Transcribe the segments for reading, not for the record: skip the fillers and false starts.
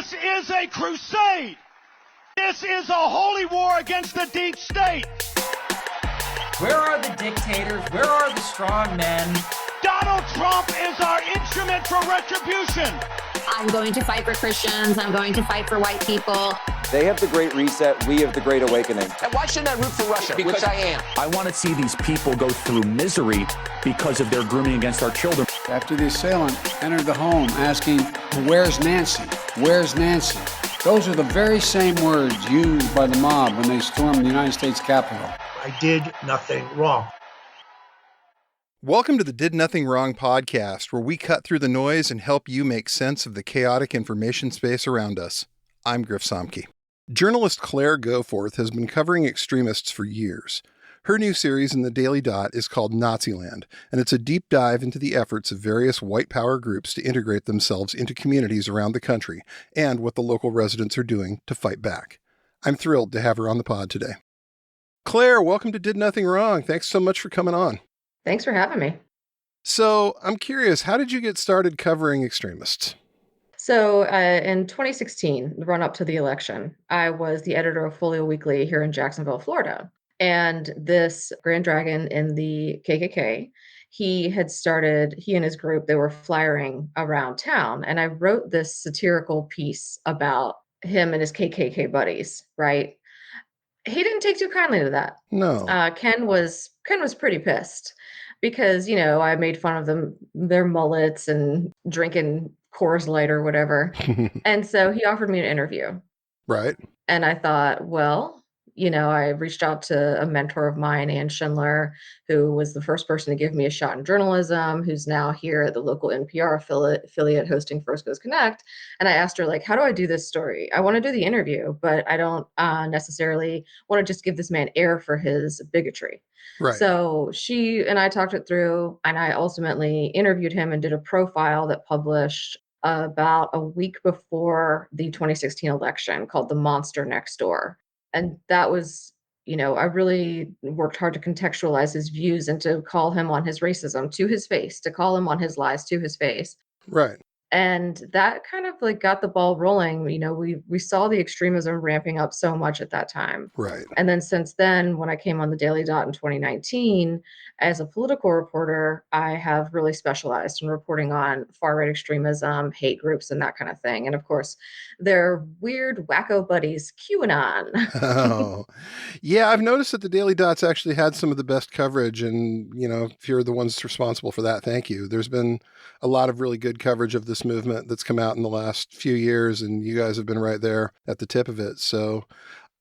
This is a crusade. This is a holy war against the deep state. Where are the dictators? Where are the strong men? Donald Trump is our instrument for retribution. I'm going to fight for Christians. I'm going to fight for white people. They have the Great Reset. We have the Great Awakening. And why shouldn't I root for Russia? Because I am. I want to see these people go through misery because of their grooming against our children. After the assailant entered the home asking, "Where's Nancy? Where's Nancy?" Those are the very same words used by the mob when they stormed the United States Capitol. I did nothing wrong. Welcome to the Did Nothing Wrong podcast, where we cut through the noise and help you make sense of the chaotic information space around us. I'm Griff Somke. Journalist Claire Goforth has been covering extremists for years. Her new series in the Daily Dot is called Naziland, and it's a deep dive into the efforts of various white power groups to integrate themselves into communities around the country and what the local residents are doing to fight back. I'm thrilled to have her on the pod today. Claire, welcome to Did Nothing Wrong. Thanks so much for coming on. Thanks for having me. So I'm curious, how did you get started covering extremists? So in 2016, the run up to the election, I was the editor of Folio Weekly here in Jacksonville, Florida. And this Grand Dragon in the KKK, he and his group, they were flyering around town. And I wrote this satirical piece about him and his KKK buddies, right? He didn't take too kindly to that. No. Ken was pretty pissed because, I made fun of their mullets and drinking Coors Light or whatever. And so he offered me an interview. Right. And I thought, well, I reached out to a mentor of mine, Ann Schindler, who was the first person to give me a shot in journalism, who's now here at the local NPR affiliate hosting First Goes Connect. And I asked her, how do I do this story? I want to do the interview, but I don't necessarily want to just give this man air for his bigotry. Right. So she and I talked it through, and I ultimately interviewed him and did a profile that published about a week before the 2016 election called The Monster Next Door. And that was, I really worked hard to contextualize his views and to call him on his racism to his face, to call him on his lies to his face. Right. And that kind of got the ball rolling. We saw the extremism ramping up so much at that time. Right. And then since then, when I came on the Daily Dot in 2019, as a political reporter, I have really specialized in reporting on far-right extremism, hate groups, and that kind of thing. And of course, their weird wacko buddies, QAnon. Oh, yeah. I've noticed that the Daily Dot's actually had some of the best coverage. And, if you're the ones responsible for that, thank you. There's been a lot of really good coverage of this movement that's come out in the last few years, and you guys have been right there at the tip of it. So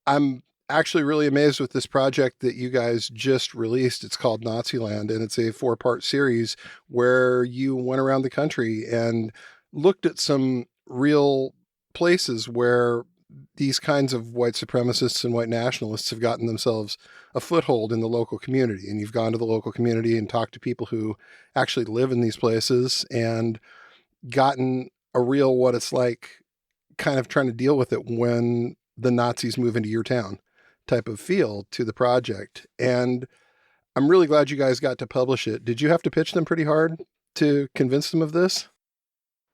I'm actually really amazed with this project that you guys just released. It's called Naziland, and it's a 4-part series where you went around the country and looked at some real places where these kinds of white supremacists and white nationalists have gotten themselves a foothold in the local community. And you've gone to the local community and talked to people who actually live in these places and gotten a real what it's like kind of trying to deal with it when the Nazis move into your town type of feel to the project. And I'm really glad you guys got to publish it. Did you have to pitch them pretty hard to convince them of this?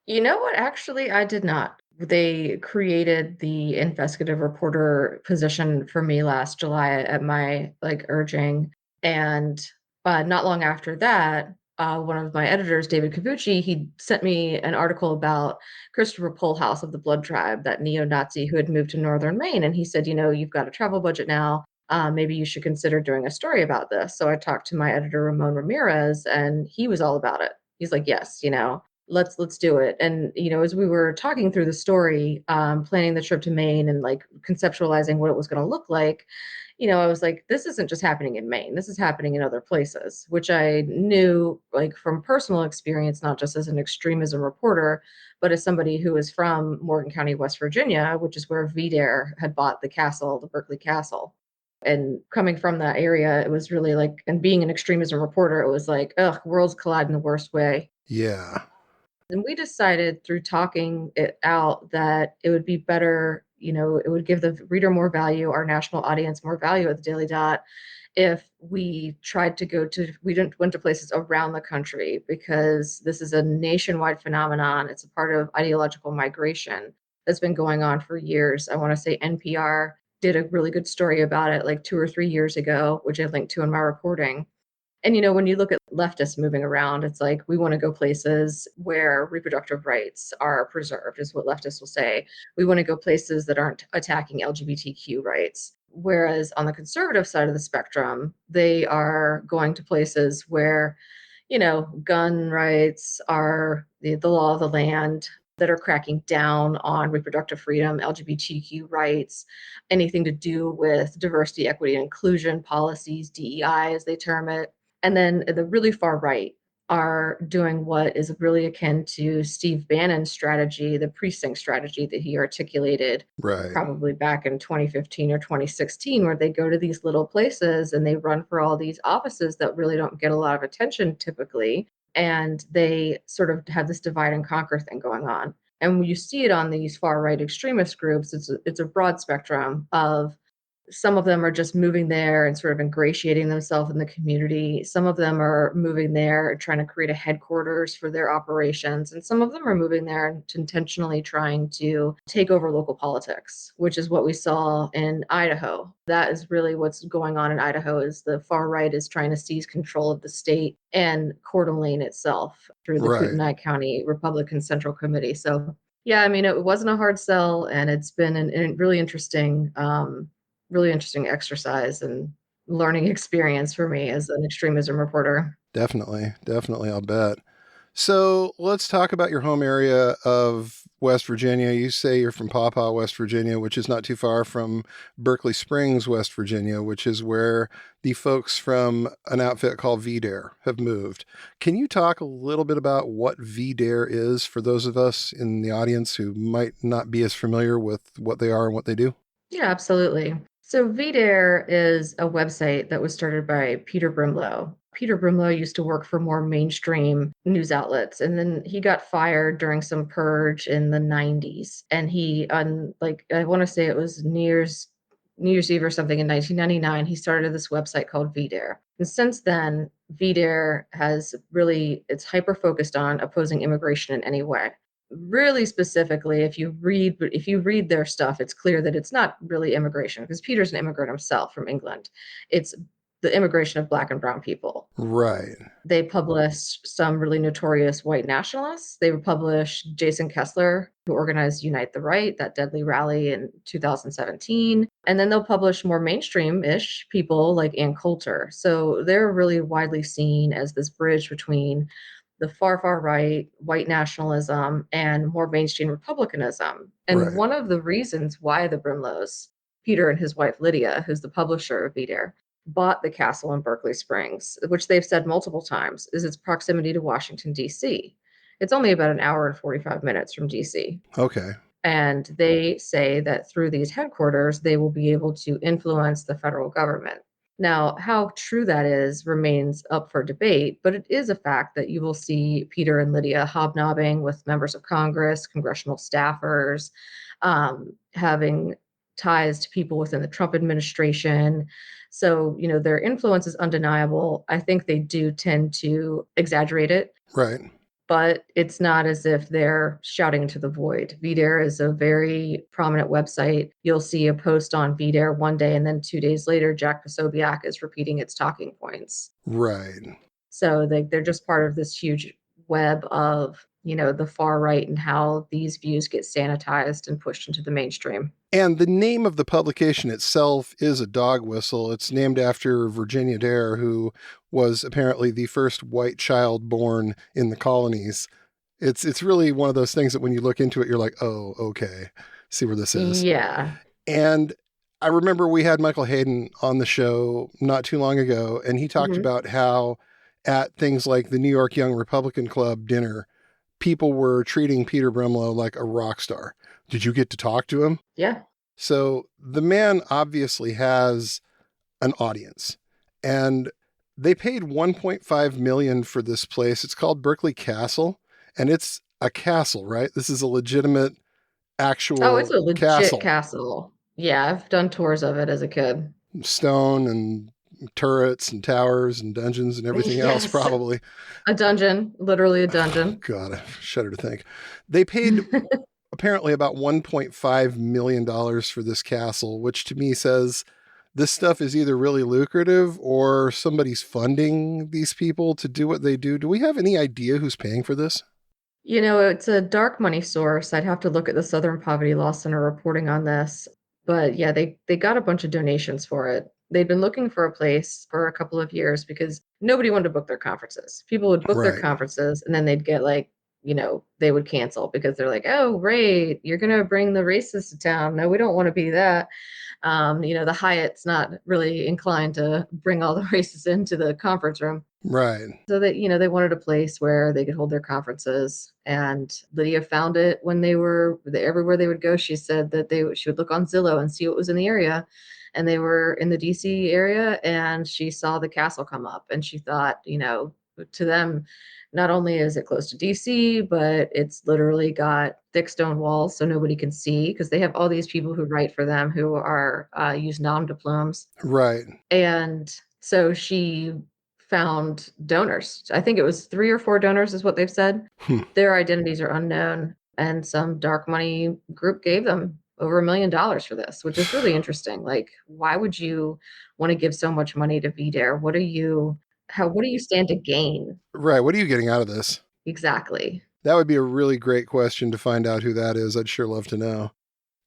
You know what? Actually, I did not. They created the investigative reporter position for me last July at my urging. And not long after that, one of my editors, David Cavucci, he sent me an article about Christopher Pohlhaus of the Blood Tribe, that neo-Nazi who had moved to northern Maine. And he said, you've got a travel budget now. Maybe you should consider doing a story about this. So I talked to my editor, Ramon Ramirez, and he was all about it. He's like, yes, let's do it. And, as we were talking through the story, planning the trip to Maine and conceptualizing what it was going to look like, I was like, this isn't just happening in Maine. This is happening in other places, which I knew from personal experience, not just as an extremism reporter, but as somebody who is from Morgan County, West Virginia, which is where VDARE had bought the castle, the Berkeley Castle. And coming from that area, it was really and being an extremism reporter, it was worlds collide in the worst way. Yeah. And we decided through talking it out that it would be better, it would give the reader more value, our national audience more value at the Daily Dot, if we tried to went to places around the country, because this is a nationwide phenomenon. It's a part of ideological migration. that's been going on for years. I want to say NPR did a really good story about it like 2 or 3 years ago, which I linked to in my reporting. And, when you look at leftists moving around, it's like, we want to go places where reproductive rights are preserved, is what leftists will say. We want to go places that aren't attacking LGBTQ rights. Whereas on the conservative side of the spectrum, they are going to places where, gun rights are the law of the land, that are cracking down on reproductive freedom, LGBTQ rights, anything to do with diversity, equity, and inclusion policies, DEI as they term it. And then the really far right are doing what is really akin to Steve Bannon's strategy, the precinct strategy that he articulated Right. probably back in 2015 or 2016, where they go to these little places and they run for all these offices that really don't get a lot of attention typically. And they sort of have this divide and conquer thing going on. And when you see it on these far right extremist groups, it's a broad spectrum of, some of them are just moving there and sort of ingratiating themselves in the community. Some of them are moving there and trying to create a headquarters for their operations. And some of them are moving there and intentionally trying to take over local politics, which is what we saw in Idaho. That is really what's going on in Idaho, is the far right is trying to seize control of the state and Coeur d'Alene itself through the Right. Kootenai County Republican Central Committee. So yeah, I mean, it wasn't a hard sell, and it's been a really interesting exercise and learning experience for me as an extremism reporter. Definitely. I'll bet. So let's talk about your home area of West Virginia. You say you're from Paw Paw, West Virginia, which is not too far from Berkeley Springs, West Virginia, which is where the folks from an outfit called VDARE have moved. Can you talk a little bit about what VDARE is for those of us in the audience who might not be as familiar with what they are and what they do? Yeah, absolutely. So VDARE is a website that was started by Peter Brimlow. Peter Brimlow used to work for more mainstream news outlets, and then he got fired during some purge in the 90s. And he, I want to say it was New Year's Eve or something in 1999, he started this website called VDARE. And since then, VDARE it's hyper focused on opposing immigration in any way. Really specifically, if you read their stuff, it's clear that it's not really immigration, because Peter's an immigrant himself from England. It's the immigration of Black and brown people. Right. They published some really notorious white nationalists. They published Jason Kessler, who organized Unite the Right, that deadly rally in 2017. And then they'll publish more mainstream-ish people like Ann Coulter. So they're really widely seen as this bridge between the far right, white nationalism, and more mainstream republicanism. And Right. one of the reasons why the Brimlows, Peter and his wife Lydia, who's the publisher of VDARE, bought the castle in Berkeley Springs, which they've said multiple times, is its proximity to Washington, D.C. It's only about an hour and 45 minutes from D.C. Okay. And they say that through these headquarters, they will be able to influence the federal government. Now, how true that is remains up for debate, but it is a fact that you will see Peter and Lydia hobnobbing with members of Congress, congressional staffers, having ties to people within the Trump administration. So, their influence is undeniable. I think they do tend to exaggerate it. Right. But it's not as if they're shouting into the void. VDARE is a very prominent website. You'll see a post on VDARE one day, and then 2 days later, Jack Posobiec is repeating its talking points. Right. So they're just part of this huge web of, the far right and how these views get sanitized and pushed into the mainstream. And the name of the publication itself is a dog whistle. It's named after Virginia Dare, who was apparently the first white child born in the colonies. It's really one of those things that when you look into it, you're like, oh, okay, see where this is. Yeah. And I remember we had Michael Hayden on the show not too long ago, and he talked about how at things like the New York Young Republican Club dinner, people were treating Peter Brimlow like a rock star. Did you get to talk to him? Yeah. So the man obviously has an audience, and they paid $1.5 million for this place. It's called Berkeley Castle, and it's a castle, right? This is a legitimate, actual Oh, it's a legit castle. Yeah, I've done tours of it as a kid. Stone and turrets and towers and dungeons and everything else, probably. A dungeon, literally a dungeon. God, I shudder to think. They paid apparently about $1.5 million for this castle, which to me says this stuff is either really lucrative or somebody's funding these people to do what they do. Do we have any idea who's paying for this? It's a dark money source. I'd have to look at the Southern Poverty Law Center reporting on this. But yeah, they got a bunch of donations for it. They'd been looking for a place for a couple of years because nobody wanted to book their conferences. People would book their Right. conferences and then they'd get they would cancel because they're like, oh, great, you're going to bring the racists to town. No, we don't want to be that. The Hyatt's not really inclined to bring all the racists into the conference room. Right. So that, they wanted a place where they could hold their conferences. And Lydia found it when everywhere they would go. She said that she would look on Zillow and see what was in the area. And they were in the DC area and she saw the castle come up and she thought, to them, not only is it close to DC, but it's literally got thick stone walls so nobody can see because they have all these people who write for them who are use nom de plumes. Right. And so she found donors. I think it was 3 or 4 donors is what they've said. Their identities are unknown. And some dark money group gave them over $1 million for this, which is really interesting. Like, why would you want to give so much money to VDARE? What do you stand to gain? Right. What are you getting out of this? Exactly. That would be a really great question to find out who that is. I'd sure love to know.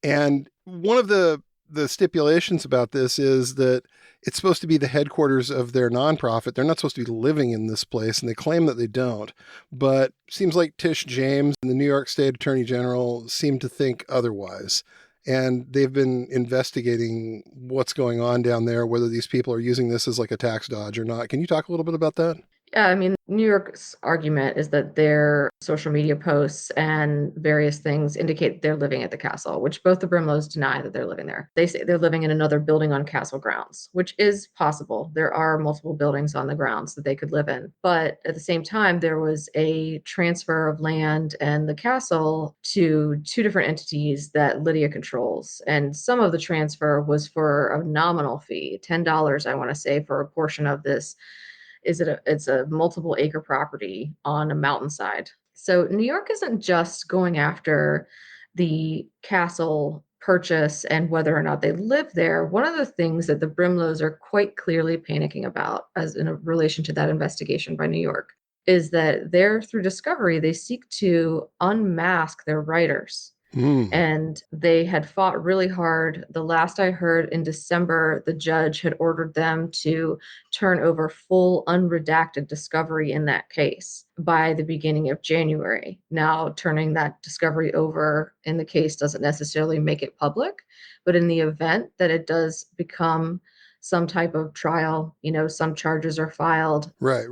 And one of the stipulations about this is that it's supposed to be the headquarters of their nonprofit. They're not supposed to be living in this place, and they claim that they don't. But seems like Tish James and the New York State Attorney General seem to think otherwise. And they've been investigating what's going on down there, whether these people are using this as like a tax dodge or not. Can you talk a little bit about that? Yeah, I mean, New York's argument is that their social media posts and various things indicate they're living at the castle, which both the Brimlows deny that they're living there. They say they're living in another building on castle grounds, which is possible. There are multiple buildings on the grounds that they could live in. But at the same time, there was a transfer of land and the castle to 2 different entities that Lydia controls. And some of the transfer was for a nominal fee, $10, I want to say, for a portion of this. It's a multiple acre property on a mountainside. So New York isn't just going after the castle purchase and whether or not they live there. One of the things that the Brimlows are quite clearly panicking about as in relation to that investigation by New York is that through discovery, they seek to unmask their writers. And they had fought really hard. The last I heard in December, the judge had ordered them to turn over full unredacted discovery in that case by the beginning of January. Now, turning that discovery over in the case doesn't necessarily make it public, but in the event that it does become some type of trial, some charges are filed. Right.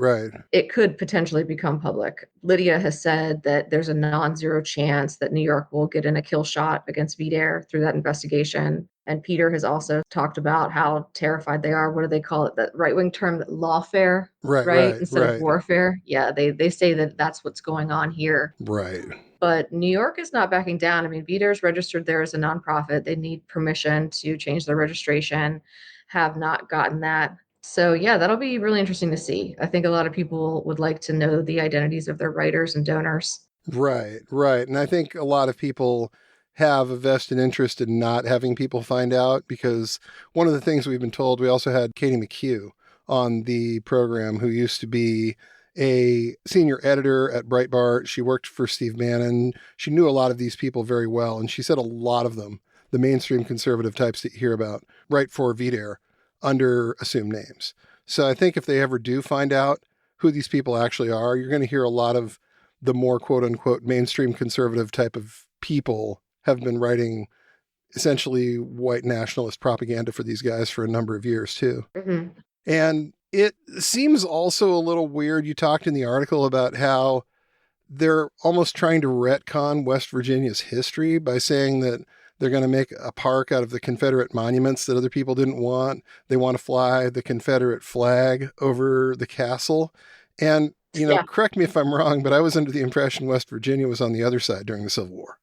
It could potentially become public. Lydia has said that there's a non-zero chance that New York will get in a kill shot against VDARE through that investigation. And Peter has also talked about how terrified they are. What do they call it? That right-wing term, lawfare, right? Instead of warfare. Yeah, they say that that's what's going on here. Right. But New York is not backing down. I mean, VDARE's registered there as a nonprofit. They need permission to change their registration. Have not gotten that. So yeah, that'll be really interesting to see. I think a lot of people would like to know the identities of their writers and donors. Right. And I think a lot of people have a vested interest in not having people find out because one of the things we've been told, we also had Katie McHugh on the program who used to be a senior editor at Breitbart. She worked for Steve Bannon. She knew a lot of these people very well. And she said a lot of them, the mainstream conservative types that you hear about, write for VDARE under assumed names. So I think if they ever do find out who these people actually are, you're going to hear a lot of the more quote unquote mainstream conservative type of people have been writing essentially white nationalist propaganda for these guys for a number of years too. Mm-hmm. And it seems also a little weird. You talked in the article about how they're almost trying to retcon West Virginia's history by saying that they're going to make a park out of the Confederate monuments that other people didn't want. They want to fly the Confederate flag over the castle. And, correct me if I'm wrong, but I was under the impression West Virginia was on the other side during the Civil War.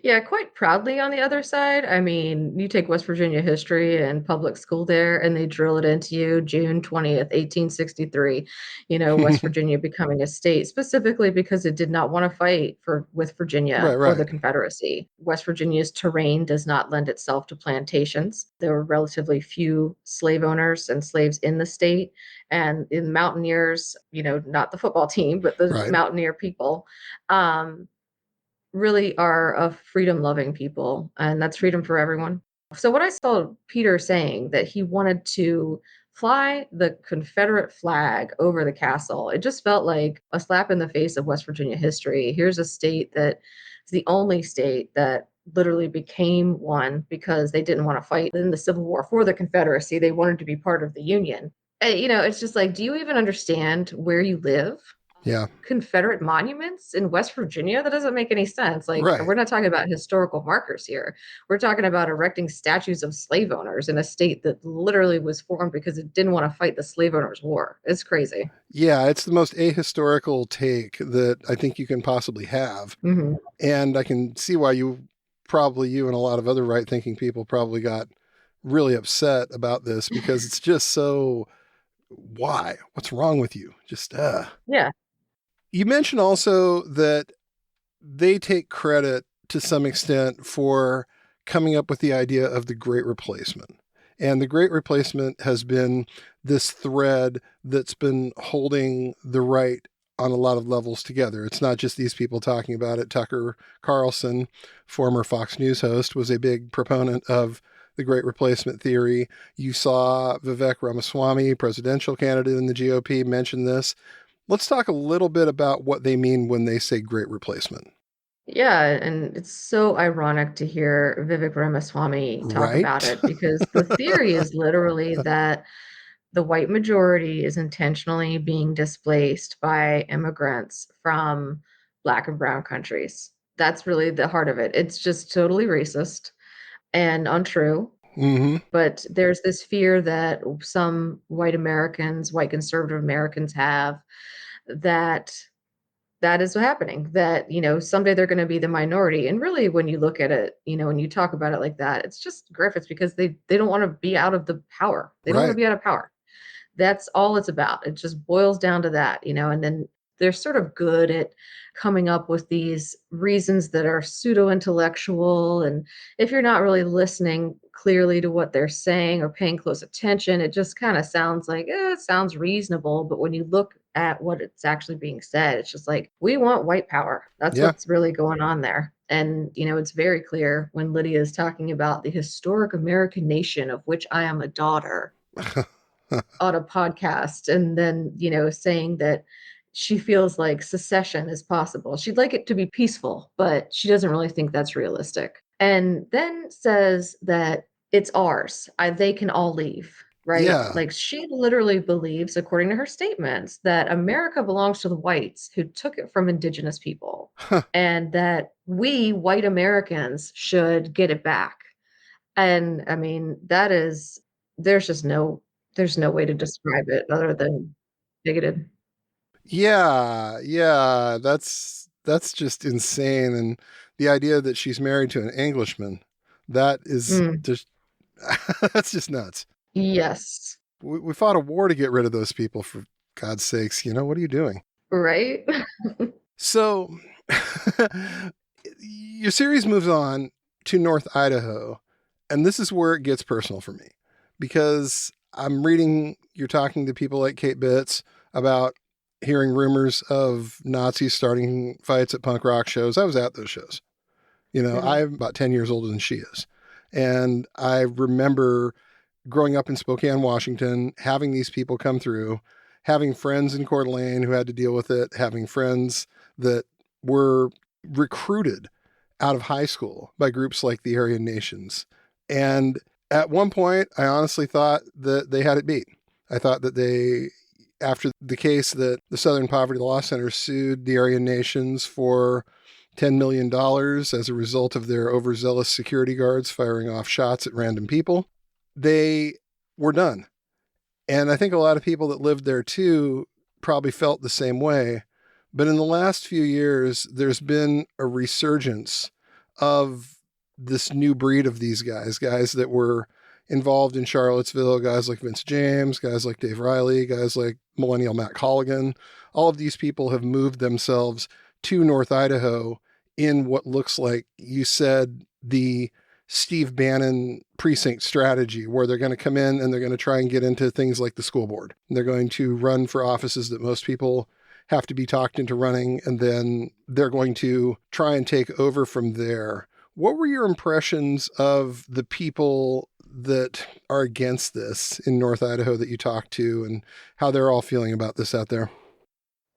Yeah, quite proudly on the other side. I mean, you take West Virginia history and public school there, and they drill it into you June 20th, 1863, West Virginia becoming a state, specifically because it did not want to fight with Right, Virginia or the right. Confederacy. West Virginia's terrain does not lend itself to plantations. There were relatively few slave owners and slaves in the state. And in mountaineers, not the football team, but the Right. mountaineer people, um, really are a freedom loving people, and that's freedom for everyone. So what I saw Peter saying that he wanted to fly the Confederate flag over the castle, it just felt like a slap in the face of West Virginia history. Here's a state that is the only state that literally became one because they didn't want to fight in the Civil War for the Confederacy. They wanted to be part of the Union. And, it's just like, do you even understand where you live? Yeah. Confederate monuments in West Virginia? That doesn't make any sense. Like, Right. we're not talking about historical markers here. We're talking about erecting statues of slave owners in a state that literally was formed because it didn't want to fight the slave owners' war. It's crazy. Yeah, it's the most ahistorical take that I think you can possibly have. Mm-hmm. And I can see why you and a lot of other right-thinking people probably got really upset about this because it's just so, why? What's wrong with you? Just, Yeah. You mentioned also that they take credit to some extent for coming up with the idea of the Great Replacement. And the Great Replacement has been this thread that's been holding the right on a lot of levels together. It's not just these people talking about it. Tucker Carlson, former Fox News host, was a big proponent of the Great Replacement theory. You saw Vivek Ramaswamy, presidential candidate in the GOP, mention this. Let's talk a little bit about what they mean when they say Great Replacement. Yeah, and it's so ironic to hear Vivek Ramaswamy talk Right? about it because the theory is literally that the white majority is intentionally being displaced by immigrants from Black and brown countries. That's really the heart of it. It's just totally racist and untrue. Mm-hmm. But there's this fear that some white Americans, white conservative Americans have that is happening, that, someday they're going to be the minority. And really, when you look at it, when you talk about it like that, it's just Griffiths because they don't want to be out of the power. They don't want to be out of power. That's all it's about. It just boils down to that, and then they're sort of good at coming up with these reasons that are pseudo intellectual. And if you're not really listening clearly to what they're saying or paying close attention, it just kind of sounds like, it sounds reasonable. But when you look at what it's actually being said, it's just like, we want white power. That's what's really going on there. And, it's very clear when Lydia is talking about the historic American nation of which I am a daughter on a podcast, and then, saying that she feels like secession is possible. She'd like it to be peaceful, but she doesn't really think that's realistic. And then says that it's ours. They can all leave, right? Yeah. Like, she literally believes, according to her statements, that America belongs to the whites who took it from indigenous people, and that we white Americans should get it back. And I mean, there's no way to describe it other than bigoted. Yeah, that's just insane. And the idea that she's married to an Englishman, that is just, that's just nuts. Yes. We fought a war to get rid of those people, for God's sakes. What are you doing? Right? So your series moves on to North Idaho, and this is where it gets personal for me, because I'm reading, you're talking to people like Kate Bitts about hearing rumors of Nazis starting fights at punk rock shows. I was at those shows. I'm about 10 years older than she is. And I remember growing up in Spokane, Washington, having these people come through, having friends in Coeur d'Alene who had to deal with it, having friends that were recruited out of high school by groups like the Aryan Nations. And at one point, I honestly thought that they had it beat. I thought that after the case that the Southern Poverty Law Center sued the Aryan Nations for $10 million as a result of their overzealous security guards firing off shots at random people, they were done. And I think a lot of people that lived there too probably felt the same way. But in the last few years, there's been a resurgence of this new breed of these guys that were involved in Charlottesville, guys like Vince James, guys like Dave Riley, guys like Millennial Matt Colligan. All of these people have moved themselves to North Idaho in what looks like, you said, the Steve Bannon precinct strategy, where they're going to come in and they're going to try and get into things like the school board. They're going to run for offices that most people have to be talked into running, and then they're going to try and take over from there. What were your impressions of the people that are against this in North Idaho that you talked to, and how they're all feeling about this out there?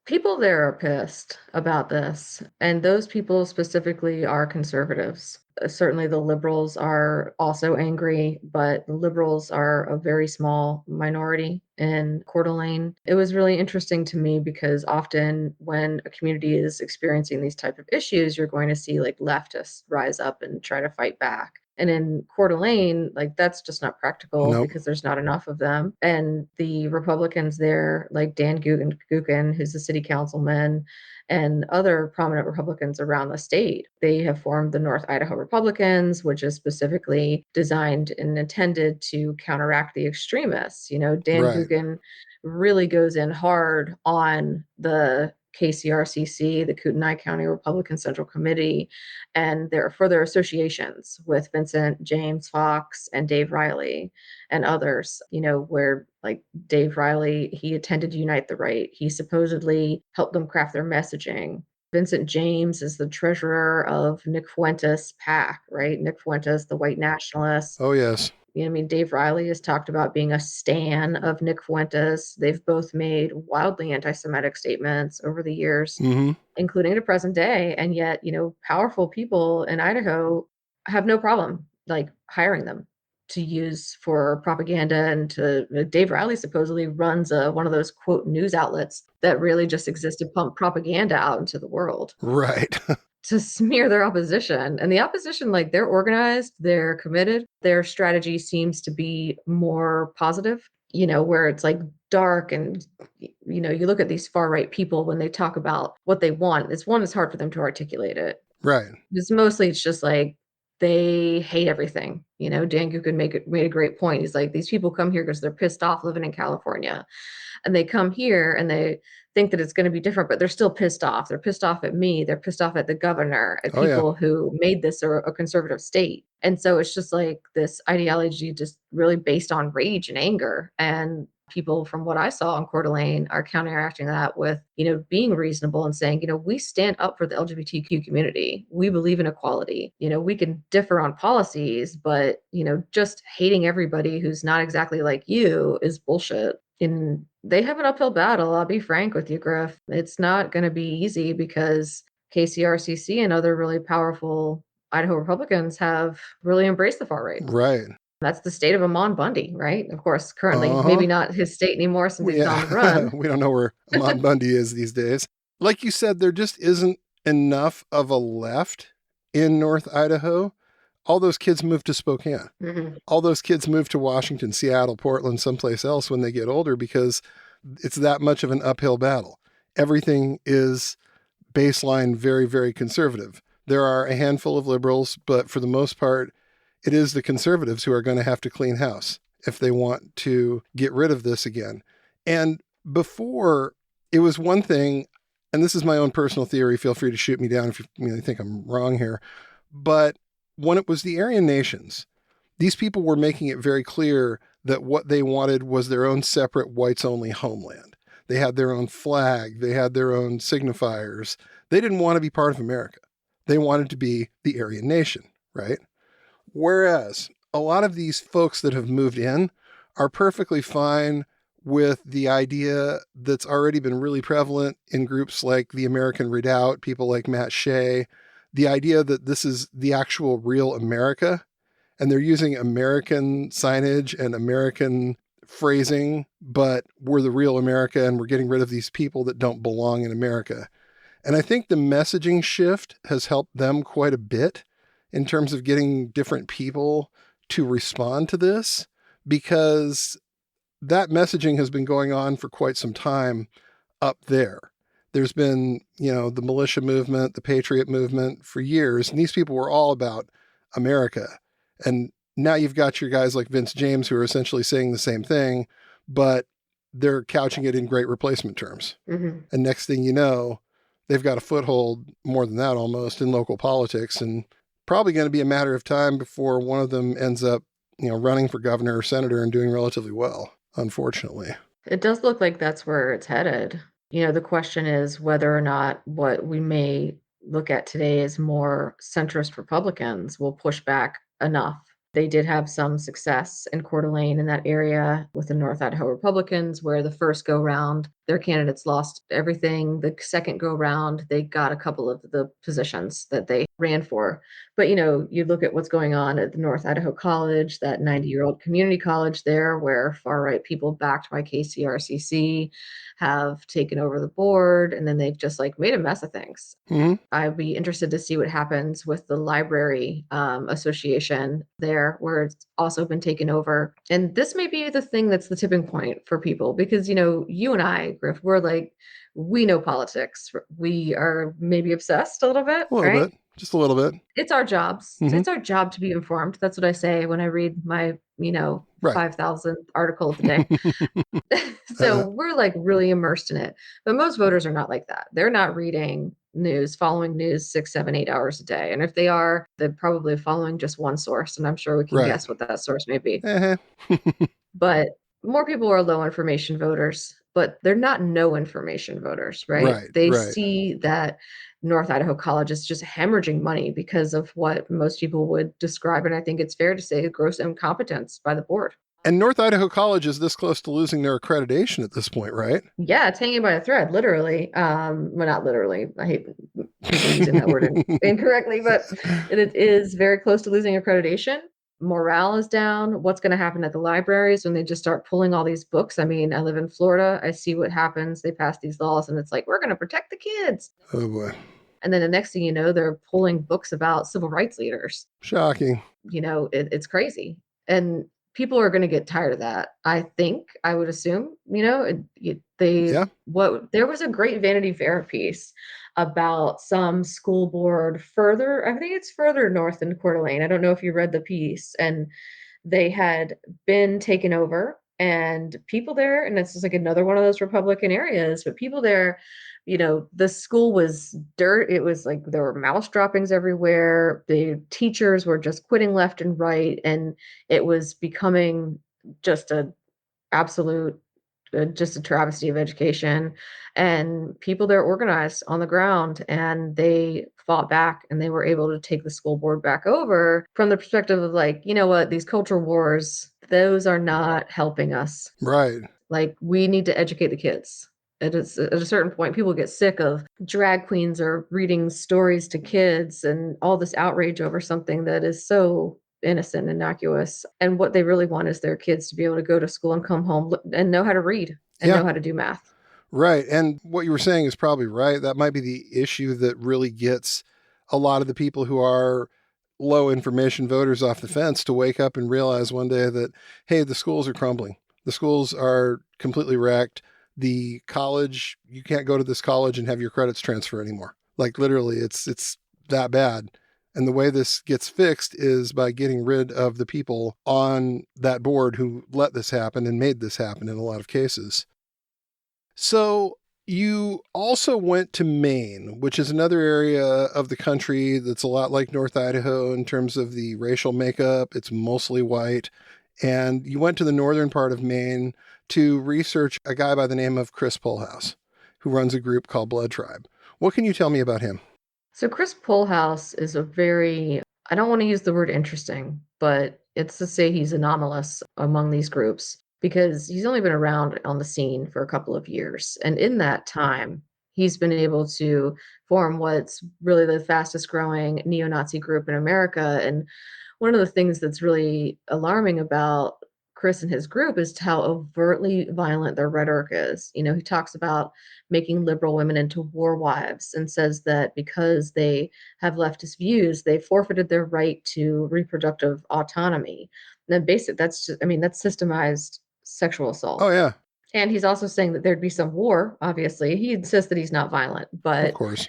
People there are pissed about this, and those people specifically are conservatives. Certainly the liberals are also angry, but the liberals are a very small minority in Coeur d'Alene. It was really interesting to me because often when a community is experiencing these type of issues, you're going to see like leftists rise up and try to fight back. And in Coeur d'Alene, like that's just not practical Nope. because there's not enough of them. And the Republicans there, like Dan Guggen, who's the city councilman, and other prominent Republicans around the state, they have formed the North Idaho Republicans, which is specifically designed and intended to counteract the extremists. You know, Dan Right. Guggen really goes in hard on the KCRCC, the Kootenai County Republican Central Committee, and their further associations with Vincent James Fox and Dave Riley and others, you know, where like Dave Riley, he attended Unite the Right. He supposedly helped them craft their messaging. Vincent James is the treasurer of Nick Fuentes' PAC, right? Nick Fuentes, the white nationalist. Oh, yes. You know, I mean, Dave Riley has talked about being a stan of Nick Fuentes. They've both made wildly anti-Semitic statements over the years, including to present day. And yet, you know, powerful people in Idaho have no problem like hiring them to use for propaganda. And to Dave Riley supposedly runs one of those quote news outlets that really just exist to pump propaganda out into the world. Right. To smear their opposition. And the opposition, like they're organized, they're committed. Their strategy seems to be more positive, you know, where it's like dark and, you know, you look at these far right people when they talk about what they want. It's hard for them to articulate it. Right. It's just like they hate everything. You know, Dan Guggen made a great point. He's like, these people come here because they're pissed off living in California. And they come here and they think that it's going to be different, but they're still pissed off. They're pissed off at me. They're pissed off at the governor, at people who made this a conservative state. And so it's just like this ideology just really based on rage and anger. And people, from what I saw in Coeur d'Alene, are counteracting that with, you know, being reasonable and saying, you know, we stand up for the LGBTQ community. We believe in equality. You know, we can differ on policies, but, you know, just hating everybody who's not exactly like you is bullshit. And they have an uphill battle. I'll be frank with you, Griff. It's not going to be easy because KCRCC and other really powerful Idaho Republicans have really embraced the far right. Right. That's the state of Amon Bundy, right? Of course, currently, maybe not his state anymore since he's on the run. We don't know where Amon Bundy is these days. Like you said, there just isn't enough of a left in North Idaho. All those kids move to Spokane. All those kids move to Washington, Seattle, Portland, someplace else when they get older because it's that much of an uphill battle. Everything is baseline very, very conservative. There are a handful of liberals, but for the most part, it is the conservatives who are going to have to clean house if they want to get rid of this again. And before, it was one thing, and this is my own personal theory, feel free to shoot me down if you think I'm wrong here, but when it was the Aryan nations, these people were making it very clear that what they wanted was their own separate whites-only homeland. They had their own flag. They had their own signifiers. They didn't want to be part of America. They wanted to be the Aryan nation, right? Whereas a lot of these folks that have moved in are perfectly fine with the idea that's already been really prevalent in groups like the American Redoubt, people like Matt Shea, the idea that this is the actual real America, and they're using American signage and American phrasing, but we're the real America and we're getting rid of these people that don't belong in America. And I think the messaging shift has helped them quite a bit in terms of getting different people to respond to this, because that messaging has been going on for quite some time up there. There's been, the militia movement, the patriot movement for years, and these people were all about America. And now you've got your guys like Vince James who are essentially saying the same thing, but they're couching it in great replacement terms. Mm-hmm. And next thing you know, they've got a foothold, more than that almost, in local politics, and probably going to be a matter of time before one of them ends up, running for governor or senator and doing relatively well, unfortunately. It does look like that's where it's headed. The question is whether or not what we may look at today as more centrist Republicans will push back enough. They did have some success in Coeur d'Alene in that area with the North Idaho Republicans, where the first go round, their candidates lost everything. The second go round, they got a couple of the positions that they ran for. But, you look at what's going on at the North Idaho College, that 90-year-old community college there, where far-right people backed by KCRCC have taken over the board, and then they've just made a mess of things. Mm-hmm. I'd be interested to see what happens with the library association there, where it's also been taken over. And this may be the thing that's the tipping point for people, because, you and I, Griff, we know politics. We are maybe obsessed a little bit, right? Just a little bit. It's our jobs. Mm-hmm. It's our job to be informed. That's what I say when I read my, Right. 5,000th article of the day. So we're really immersed in it. But most voters are not like that. They're not reading news, following news 6, 7, 8 hours a day. And if they are, they're probably following just one source. And I'm sure we can guess what that source may be. But more people are low information voters, but they're not no information voters, right? They see that North Idaho College is just hemorrhaging money because of what most people would describe, and I think it's fair to say, gross incompetence by the board. And North Idaho College is this close to losing their accreditation at this point, right? Yeah, it's hanging by a thread, literally. Well, not literally. I hate using that word incorrectly, but it is very close to losing accreditation. Morale is down. What's going to happen at the libraries when they just start pulling all these books? I mean, I live in Florida. I see what happens. They pass these laws and it's we're going to protect the kids. Oh, boy. And then the next thing you know, they're pulling books about civil rights leaders. Shocking. It's crazy. And people are going to get tired of that. I would assume, there was a great Vanity Fair piece about some school board further, I think it's further north in Coeur d'Alene. I don't know if you read the piece, and they had been taken over, and people there, and it's just another one of those Republican areas, but people there, the school was dirt. It was there were mouse droppings everywhere. The teachers were just quitting left and right, and it was becoming just just a travesty of education. And people there organized on the ground, and they fought back, and they were able to take the school board back over from the perspective of these culture wars, those are not helping us. Right. We need to educate the kids. At a certain point, people get sick of drag queens or reading stories to kids and all this outrage over something that is so innocent and innocuous. And what they really want is their kids to be able to go to school and come home and know how to read and know how to do math. Right. And what you were saying is probably right. That might be the issue that really gets a lot of the people who are low information voters off the fence to wake up and realize one day that, hey, the schools are crumbling. The schools are completely wrecked. The college, you can't go to this college and have your credits transfer anymore. Literally, it's that bad. And the way this gets fixed is by getting rid of the people on that board who let this happen and made this happen in a lot of cases. So you also went to Maine, which is another area of the country that's a lot like North Idaho in terms of the racial makeup. It's mostly white. And you went to the northern part of Maine to research a guy by the name of Chris Pohlhaus, who runs a group called Blood Tribe. What can you tell me about him? So Chris Pohlhaus is I don't want to use the word interesting, but it's to say he's anomalous among these groups because he's only been around on the scene for a couple of years. And in that time, he's been able to form what's really the fastest growing neo-Nazi group in America. And one of the things that's really alarming about Chris and his group is how overtly violent their rhetoric is. He talks about making liberal women into war wives and says that because they have leftist views, they forfeited their right to reproductive autonomy. And then that's systemized sexual assault. Oh, yeah. And he's also saying that there'd be some war, obviously. He insists that he's not violent, Of but course.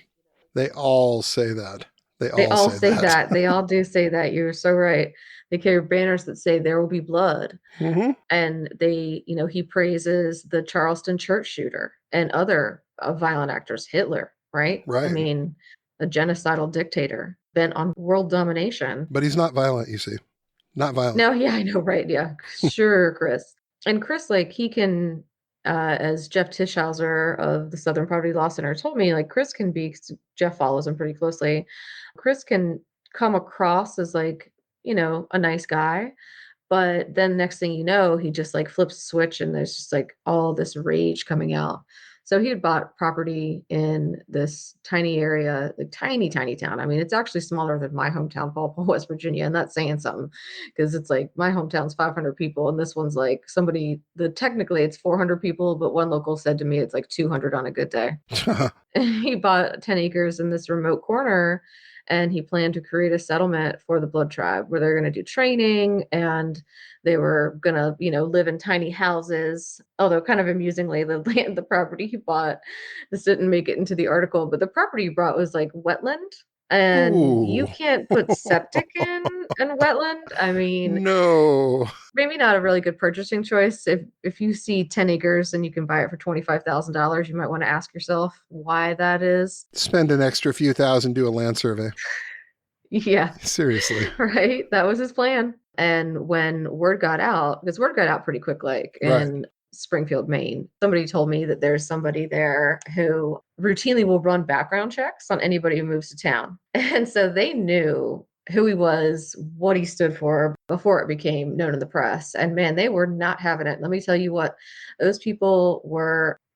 They all say that. They they all all say say that. that. They all do say that. You're so right. They carry banners that say there will be blood. Mm-hmm. And they, he praises the Charleston church shooter and other violent actors, Hitler, right? I Right. mean, a genocidal dictator bent on world domination. But he's not violent, you see. Not violent. No, yeah, I know, right? Yeah, sure, Chris. And Chris, like, he can, as Jeff Tischhauser of the Southern Poverty Law Center told me, like, Chris can be, Jeff follows him pretty closely. Chris can come across as, like, a nice guy. But then next thing you know, he just like flips a switch and there's just like all this rage coming out. So he had bought property in this tiny area, like tiny, tiny town. I mean, it's actually smaller than my hometown, Paul, West Virginia, and that's saying something because it's like my hometown's 500 people, and this one's like technically it's 400 people, but one local said to me it's like 200 on a good day. He bought 10 acres in this remote corner, and he planned to create a settlement for the Blood Tribe where they're going to do training, and they were going to, live in tiny houses. Although kind of amusingly, the property he bought, this didn't make it into the article, but the property he bought was like wetland. And you Ooh. can't put septic in wetland. I mean, No. maybe not a really good purchasing choice. If you see 10 acres and you can buy it for $25,000, you might want to ask yourself why that is. Spend an extra few thousand, do a land survey. Yeah. Seriously. Right. That was his plan. And when word got out, because word got out pretty quick, like in Springfield, Maine, somebody told me that there's somebody there who routinely will run background checks on anybody who moves to town. And so they knew who he was, what he stood for before it became known in the press. And man, they were not having it. Let me tell you what, those people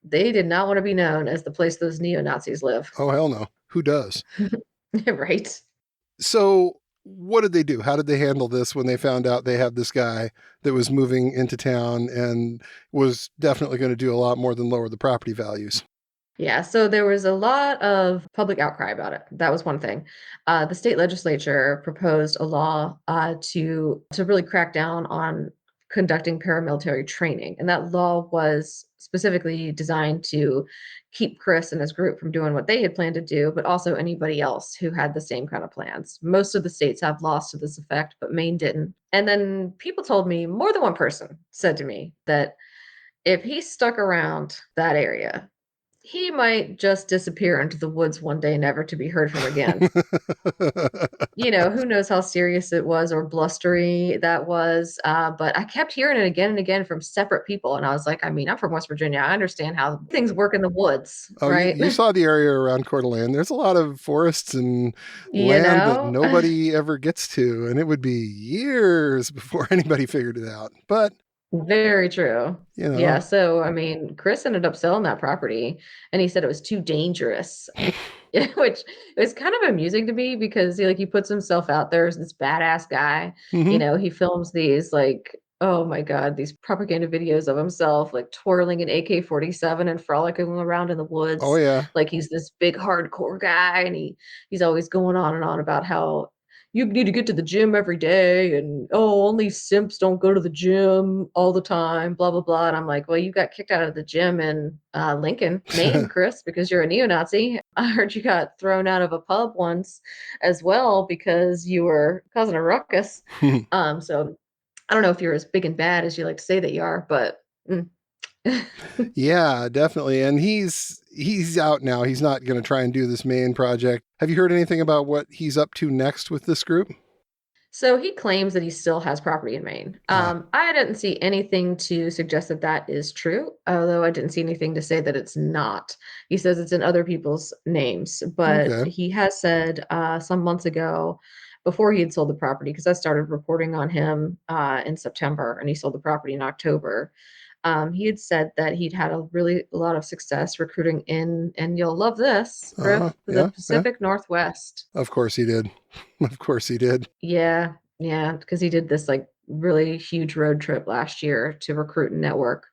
they did not want to be known as the place those neo-Nazis live. Oh, hell no. Who does? Right. So what did they do? How did they handle this when they found out they had this guy that was moving into town and was definitely going to do a lot more than lower the property values? Yeah, so there was a lot of public outcry about it. That was one thing. The state legislature proposed a law to really crack down on conducting paramilitary training, and that law was specifically designed to keep Chris and his group from doing what they had planned to do, but also anybody else who had the same kind of plans. Most of the states have laws to this effect, but Maine didn't. And then people told me, more than one person said to me, that if he stuck around that area, he might just disappear into the woods one day, never to be heard from again. Who knows how serious it was or blustery that was. But I kept hearing it again and again from separate people. And I was like, I mean, I'm from West Virginia. I understand how things work in the woods, right? You saw the area around Coeur d'Alene. There's a lot of forests and land that nobody ever gets to. And it would be years before anybody figured it out. But very true. Yeah. So, I mean, Chris ended up selling that property, and he said it was too dangerous, which is kind of amusing to me because he puts himself out there as this badass guy. Mm-hmm. He films these oh my God, these propaganda videos of himself like twirling an AK-47 and frolicking around in the woods. Oh yeah. Like he's this big hardcore guy, and he's always going on and on about how you need to get to the gym every day, and only simps don't go to the gym all the time, blah blah blah. And I'm like, well, you got kicked out of the gym in Lincoln, Maine, Chris, because you're a neo-Nazi. I heard you got thrown out of a pub once as well because you were causing a ruckus. So I don't know if you're as big and bad as you like to say that you are, but yeah, definitely. And he's out now. He's not going to try and do this Maine project. Have you heard anything about what he's up to next with this group? So he claims that he still has property in Maine. I didn't see anything to suggest that that is true, although I didn't see anything to say that it's not. He says it's in other people's names, but he has said some months ago, before he had sold the property, because I started reporting on him in September, and he sold the property in October. He had said that he'd had a lot of success recruiting in, and you'll love this, Griff, the Pacific Northwest. Of course he did. Of course he did. Yeah, because he did this really huge road trip last year to recruit and network.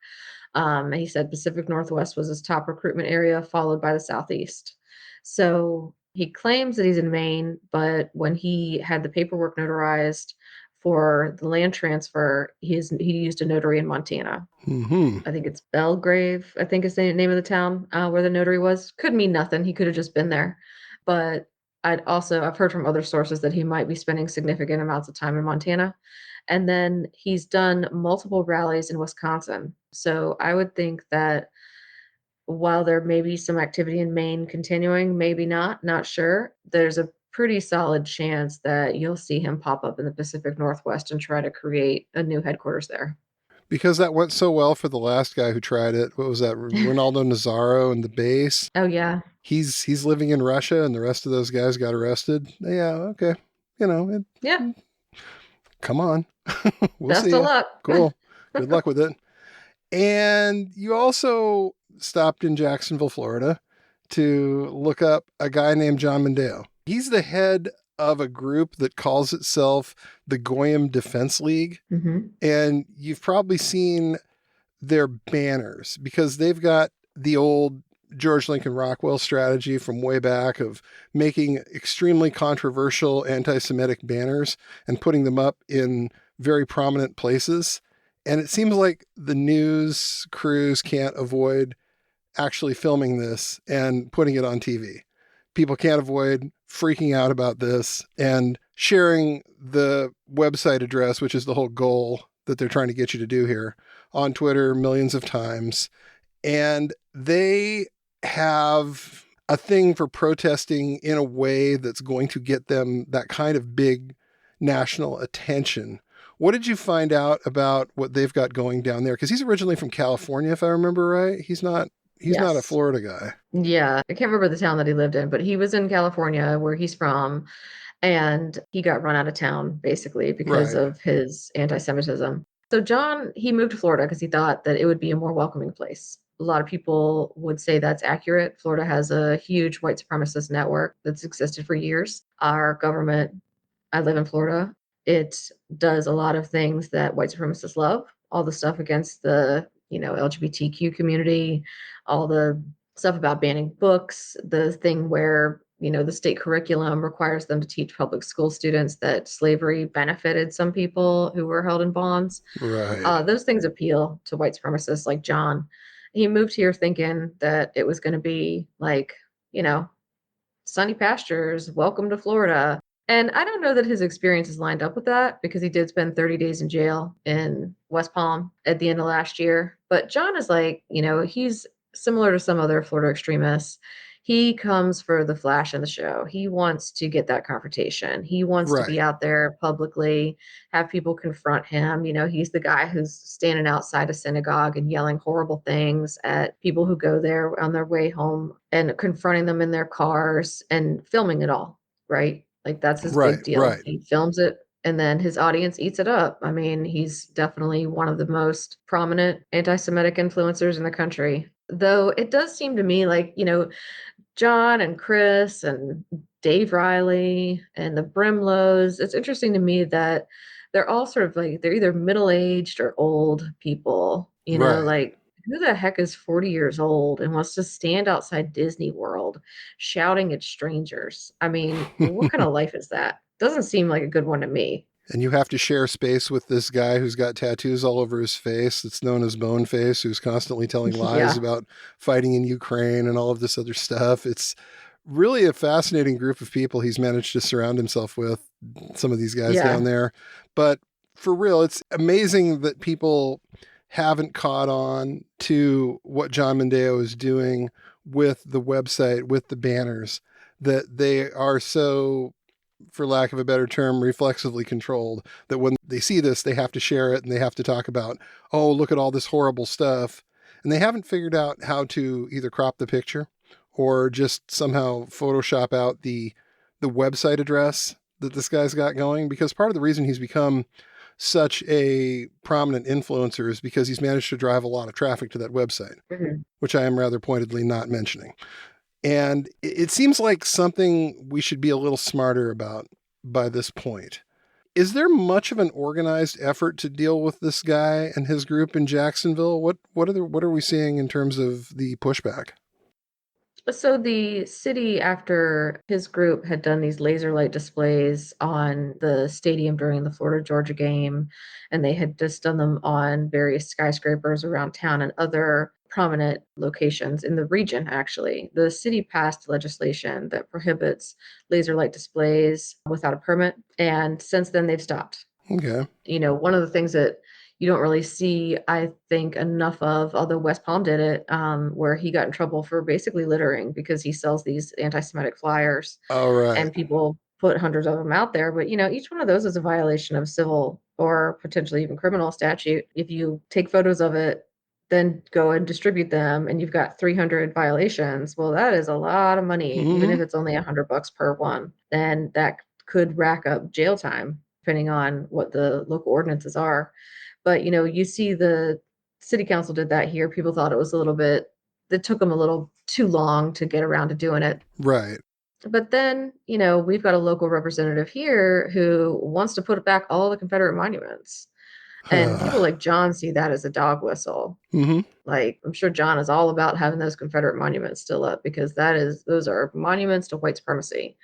He said Pacific Northwest was his top recruitment area, followed by the Southeast. So he claims that he's in Maine, but when he had the paperwork notarized for the land transfer, he used a notary in Montana. Mm-hmm. I think it's Belgrave, I think is the name of the town where the notary was. Could mean nothing. He could have just been there. But I've heard from other sources that he might be spending significant amounts of time in Montana. And then he's done multiple rallies in Wisconsin. So I would think that while there may be some activity in Maine continuing, maybe not sure, there's a pretty solid chance that you'll see him pop up in the Pacific Northwest and try to create a new headquarters there. Because that went so well for the last guy who tried it. What was that? Ronaldo Nazaro and the base. Oh, yeah. He's living in Russia and the rest of those guys got arrested. Yeah, okay. Yeah. Come on. We'll Best see of ya. luck. Cool. Good luck with it. And you also stopped in Jacksonville, Florida to look up a guy named John Mondeo. He's the head of a group that calls itself the Goyim Defense League. Mm-hmm. And you've probably seen their banners because they've got the old George Lincoln Rockwell strategy from way back of making extremely controversial anti-Semitic banners and putting them up in very prominent places. And it seems like the news crews can't avoid actually filming this and putting it on TV. People can't avoid freaking out about this and sharing the website address, which is the whole goal that they're trying to get you to do here, on Twitter millions of times. And they have a thing for protesting in a way that's going to get them that kind of big national attention. What did you find out about what they've got going down there? Because he's originally from California, if I remember right. He's not a Florida guy. Yeah, I can't remember the town that he lived in, but he was in California where he's from, and he got run out of town basically because of his anti-Semitism. So John, he moved to Florida because he thought that it would be a more welcoming place. A lot of people would say that's accurate. Florida has a huge white supremacist network that's existed for years. Our government, I live in Florida, it does a lot of things that white supremacists love, all the stuff against the LGBTQ community, all the stuff about banning books, the thing where, the state curriculum requires them to teach public school students that slavery benefited some people who were held in bonds. Right. Those things appeal to white supremacists like John. He moved here thinking that it was going to be like, sunny pastures, welcome to Florida. And I don't know that his experience is lined up with that because he did spend 30 days in jail in West Palm at the end of last year. But John is like, he's similar to some other Florida extremists. He comes for the flash and the show. He wants to get that confrontation. He wants to be out there publicly, have people confront him. He's the guy who's standing outside a synagogue and yelling horrible things at people who go there on their way home and confronting them in their cars and filming it all, right? Like that's his big deal. Right. He films it and then his audience eats it up. I mean, he's definitely one of the most prominent anti-Semitic influencers in the country. Though it does seem to me like, John and Chris and Dave Riley and the Brimlows, it's interesting to me that they're all sort of like, they're either middle-aged or old people, like who the heck is 40 years old and wants to stand outside Disney World shouting at strangers? I mean, what kind of life is that? Doesn't seem like a good one to me. And you have to share space with this guy who's got tattoos all over his face that's known as Boneface, who's constantly telling lies about fighting in Ukraine and all of this other stuff. It's really a fascinating group of people he's managed to surround himself with, some of these guys down there. But for real, it's amazing that people haven't caught on to what John Mondeo is doing with the website, with the banners, that they are so, for lack of a better term, reflexively controlled, that when they see this, they have to share it and they have to talk about, oh, look at all this horrible stuff. And they haven't figured out how to either crop the picture or just somehow Photoshop out the website address that this guy's got going. Because part of the reason he's become such a prominent influencer is because he's managed to drive a lot of traffic to that website, which I am rather pointedly not mentioning. And it seems like something we should be a little smarter about by this point. Is there much of an organized effort to deal with this guy and his group in Jacksonville? What are we seeing in terms of the pushback? So the city, after his group had done these laser light displays on the stadium during the Florida Georgia game, and they had just done them on various skyscrapers around town and other prominent locations in the region, actually, the city passed legislation that prohibits laser light displays without a permit. And since then, they've stopped. Okay. One of the things that you don't really see, I think, enough of, although West Palm did it, where he got in trouble for basically littering because he sells these anti-Semitic flyers. All right. And people put hundreds of them out there. But, each one of those is a violation of civil or potentially even criminal statute. If you take photos of it, then go and distribute them, and you've got 300 violations, well, that is a lot of money, even if it's only $100 per one. Then that could rack up jail time, depending on what the local ordinances are. But, you see the city council did that here. People thought it was it took them a little too long to get around to doing it. Right. But then, we've got a local representative here who wants to put back all the Confederate monuments. And people like John see that as a dog whistle. Mm-hmm. Like, I'm sure John is all about having those Confederate monuments still up, because those are monuments to white supremacy,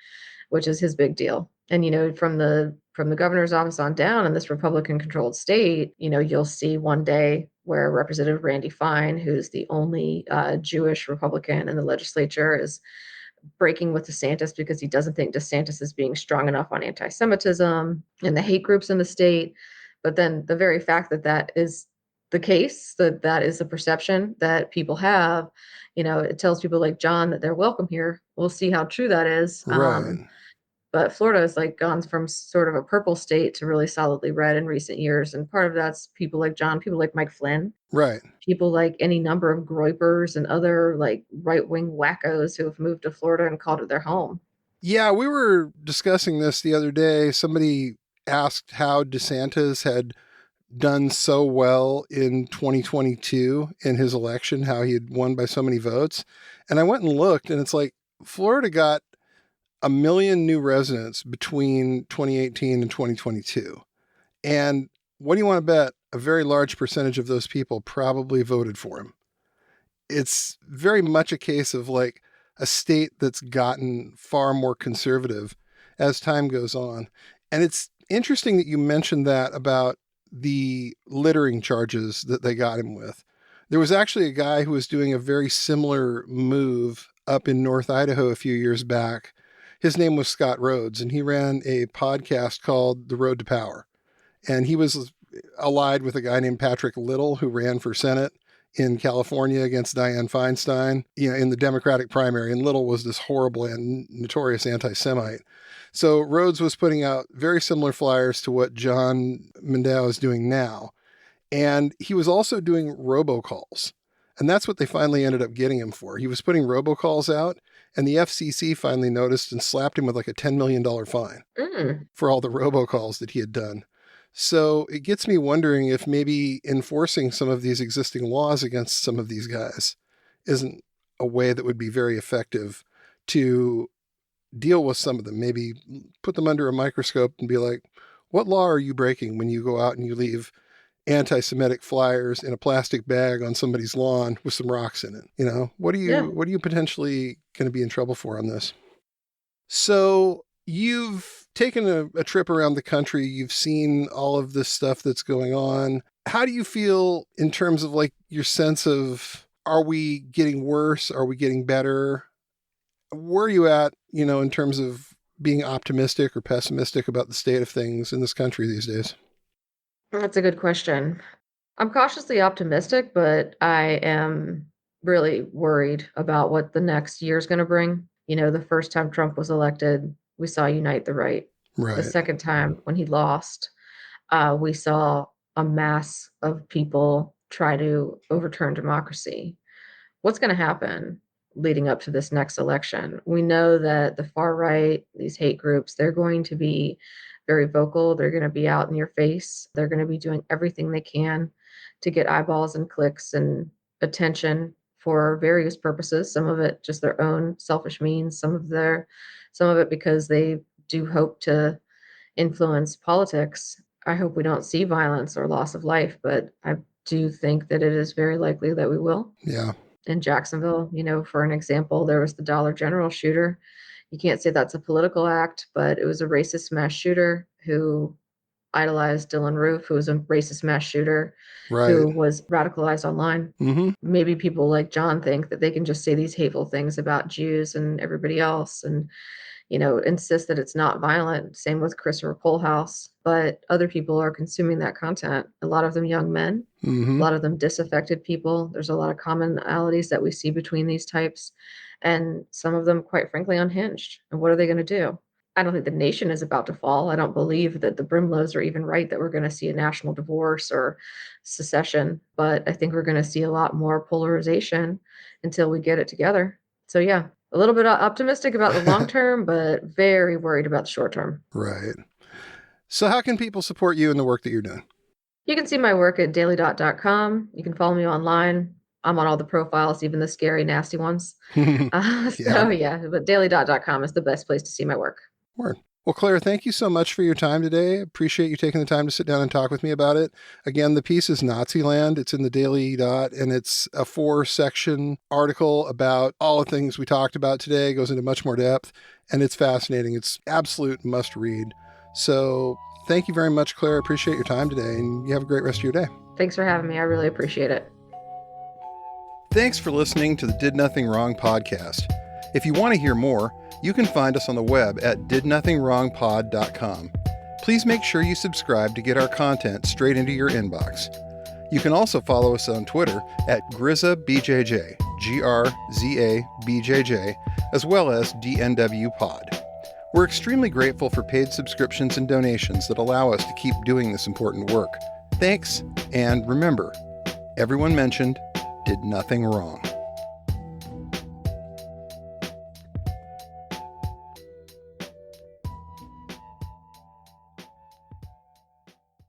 which is his big deal. And, from the governor's office on down in this Republican controlled state, you'll see one day where Representative Randy Fine, who's the only Jewish Republican in the legislature, is breaking with DeSantis because he doesn't think DeSantis is being strong enough on anti-Semitism and the hate groups in the state. But then the very fact that that is the case, that is the perception that people have, it tells people like John that they're welcome here. We'll see how true that is. Right. But Florida has gone from sort of a purple state to really solidly red in recent years. And part of that's people like John, people like Mike Flynn. Right. People like any number of Groypers and other right-wing wackos who have moved to Florida and called it their home. Yeah, we were discussing this the other day. Somebody asked how DeSantis had done so well in 2022 in his election, how he had won by so many votes. And I went and looked, and it's like Florida got 1 million new residents between 2018 and 2022. And what do you want to bet? A very large percentage of those people probably voted for him. It's very much a case of a state that's gotten far more conservative as time goes on. And it's interesting that you mentioned that about the littering charges that they got him with. There was actually a guy who was doing a very similar move up in North Idaho a few years back. His name was Scott Rhodes, and he ran a podcast called The Road to Power. And he was allied with a guy named Patrick Little, who ran for Senate in California against Dianne Feinstein, in the Democratic primary. And Little was this horrible and notorious anti-Semite. So Rhodes was putting out very similar flyers to what John Mandel is doing now. And he was also doing robocalls. And that's what they finally ended up getting him for. He was putting robocalls out, and the FCC finally noticed and slapped him with a $10 million fine for all the robocalls that he had done. So it gets me wondering if maybe enforcing some of these existing laws against some of these guys isn't a way that would be very effective to deal with some of them. Maybe put them under a microscope and be like, what law are you breaking when you go out and you leave anti-Semitic flyers in a plastic bag on somebody's lawn with some rocks in it? What are you potentially going to be in trouble for on this? So you've taken a trip around the country. You've seen all of this stuff that's going on. How do you feel in terms of your sense of, are we getting worse? Are we getting better? Where are you at, in terms of being optimistic or pessimistic about the state of things in this country these days? That's a good question. I'm cautiously optimistic, but I am really worried about what the next year is going to bring. The first time Trump was elected, we saw Unite the Right. Right. The second time when he lost, we saw a mass of people try to overturn democracy. What's going to happen leading up to this next election? We know that the far right, these hate groups, they're going to be very vocal. They're going to be out in your face. They're going to be doing everything they can to get eyeballs and clicks and attention for various purposes. Some of it just their own selfish means, some of it because they do hope to influence politics. I hope we don't see violence or loss of life, but I do think that it is very likely that we will. Yeah. in Jacksonville. For an example, there was the Dollar General shooter. You can't say that's a political act, but it was a racist mass shooter who idolized Dylan Roof, who was a racist mass shooter, Right. who was radicalized online. Mm-hmm. Maybe people like John think that they can just say these hateful things about Jews and everybody else and, insist that it's not violent. Same with Christopher Polehouse. But other people are consuming that content. A lot of them young men, Mm-hmm. a lot of them disaffected people. There's a lot of commonalities that we see between these types. And some of them, quite frankly, unhinged. And what are they going to do? I don't think the nation is about to fall. I don't believe that the Brimlows are even right that we're going to see a national divorce or secession. But I think we're going to see a lot more polarization until we get it together. So, yeah, a little bit optimistic about the long term, but very worried about the short term. Right. So how can people support you in the work that you're doing? You can see my work at dailydot.com. You can follow me online. I'm on all the profiles, even the scary, nasty ones. But dailydot.com is the best place to see my work. Word. Well, Claire, thank you so much for your time today. Appreciate you taking the time to sit down and talk with me about it. Again, the piece is Naziland. It's in the Daily Dot, and it's a 4-section article about all the things we talked about today. It goes into much more depth, and it's fascinating. It's absolute must read. So thank you very much, Claire. I appreciate your time today, and you have a great rest of your day. Thanks for having me. I really appreciate it. Thanks for listening to the Did Nothing Wrong podcast. If you want to hear more, you can find us on the web at didnothingwrongpod.com. Please make sure you subscribe to get our content straight into your inbox. You can also follow us on Twitter at GrizaBJJ, GRZABJJ, as well as DNWPod. We're extremely grateful for paid subscriptions and donations that allow us to keep doing this important work. Thanks, and remember, everyone mentioned did nothing wrong.